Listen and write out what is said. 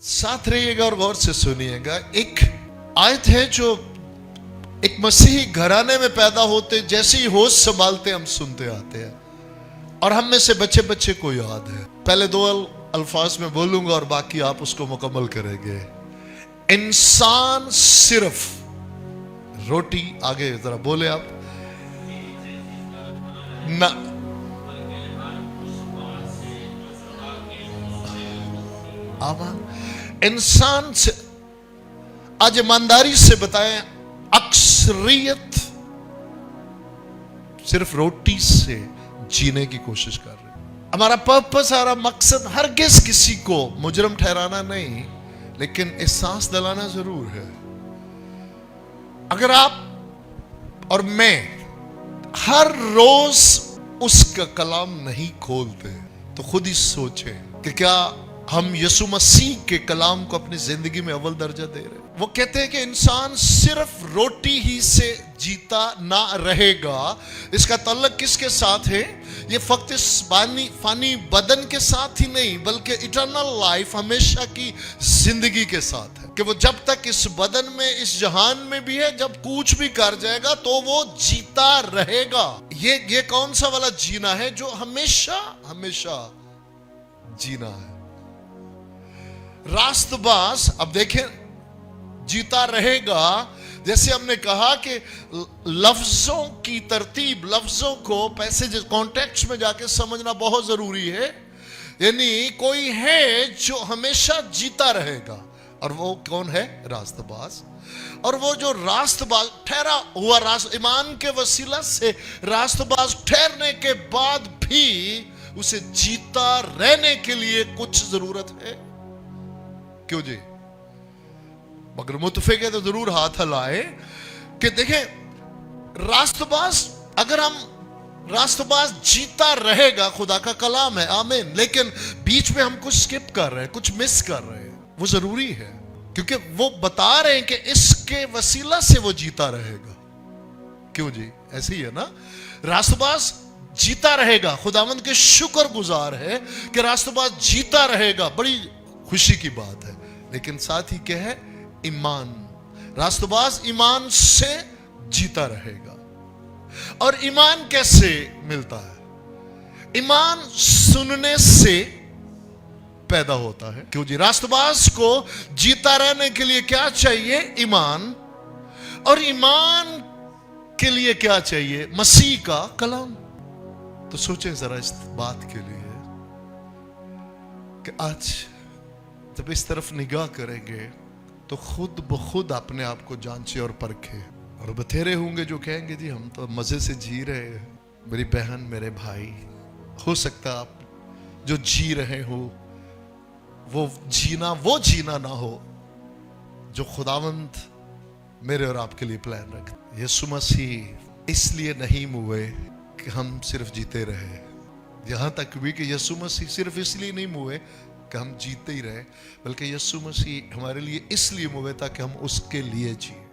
साथ रहिएगा और गौर से सुनिएगा। एक आयत है जो एक मसीही घराने में पैदा होते जैसे ही होश संभालते हम सुनते आते हैं और हम में से बच्चे बच्चे को याद है। पहले दो अल्फाज में बोलूंगा और बाकी आप उसको मुकम्मल करेंगे। इंसान सिर्फ रोटी, आगे जरा बोले आप ना, इंसान से आज ईमानदारी से बताएं, अक्सरियत सिर्फ रोटी से जीने की कोशिश कर रहे हैं। हमारा पर्पस, हमारा मकसद हरगिज किसी को मुजरम ठहराना नहीं, लेकिन एहसास दिलाना जरूर है। अगर आप और मैं हर रोज उसका कलाम नहीं खोलते तो खुद ही सोचें कि क्या हम यीशु मसीह के कलाम को अपनी जिंदगी में अव्वल दर्जा दे रहे हैं। वो कहते हैं कि इंसान सिर्फ रोटी ही से जीता ना रहेगा। इसका ताल्लुक किसके साथ है? ये फक्त इस फानी बदन के साथ ही नहीं, बल्कि इटर्नल लाइफ, हमेशा की जिंदगी के साथ है। कि वो जब तक इस बदन में, इस जहान में भी है, जब कुछ भी कर जाएगा तो वो जीता रहेगा। ये कौन सा वाला जीना है जो हमेशा हमेशा जीना है? रास्तबाज, अब देखें, जीता रहेगा। जैसे हमने कहा कि लफ्जों की तरतीब, लफ्जों को पैसेज कॉन्टेक्स्ट में जाके समझना बहुत जरूरी है। यानी कोई है जो हमेशा जीता रहेगा, और वो कौन है? रास्तबाज। और वो जो रास्तबाज ठहरा हुआ, ईमान के वसीला से रास्तबाज ठहरने के बाद भी उसे जीता रहने के लिए कुछ जरूरत है। क्यों जी? मगर मुतफिक है तो जरूर हाथ हिलाए कि देखें, रास्तबाज, अगर हम रास्तबाज जीता रहेगा, खुदा का कलाम है, आमीन, लेकिन बीच में हम कुछ स्किप कर रहे हैं, कुछ मिस कर रहे हैं। वो जरूरी है क्योंकि वो बता रहे हैं कि इसके वसीला से वो जीता रहेगा। क्यों जी? ऐसे ही है ना। रास्तबाज जीता रहेगा, खुदावंद के शुक्र गुजार है कि रास्तबाज जीता रहेगा, बड़ी खुशी की बात है। लेकिन साथ ही क्या है? ईमान। रास्तबाज ईमान से जीता रहेगा। और ईमान कैसे मिलता है? ईमान सुनने से पैदा होता है। क्यों जी? रास्तबाज को जीता रहने के लिए क्या चाहिए? ईमान। और ईमान के लिए क्या चाहिए? मसीह का कलाम। तो सोचें जरा इस बात के लिए कि आज जब इस तरफ निगाह करेंगे तो खुद बखुद अपने आप को जांचे और परखे। और बथेरे होंगे जो कहेंगे जी हम तो मजे से जी रहे हैं। मेरी बहन, मेरे भाई, हो सकता है आप जो जी रहे हो वो जीना ना हो जो खुदावंद मेरे और आपके लिए प्लान रखे। यीशु मसीह इसलिए नहीं मुए कि हम सिर्फ जीते रहे, यहां तक भी कि यीशु मसीह सिर्फ इसलिए नहीं मुए कि हम जीते ही रहे, बल्कि यीशु मसीह हमारे लिए इसलिए मुए ताकि हम उसके लिए जिए।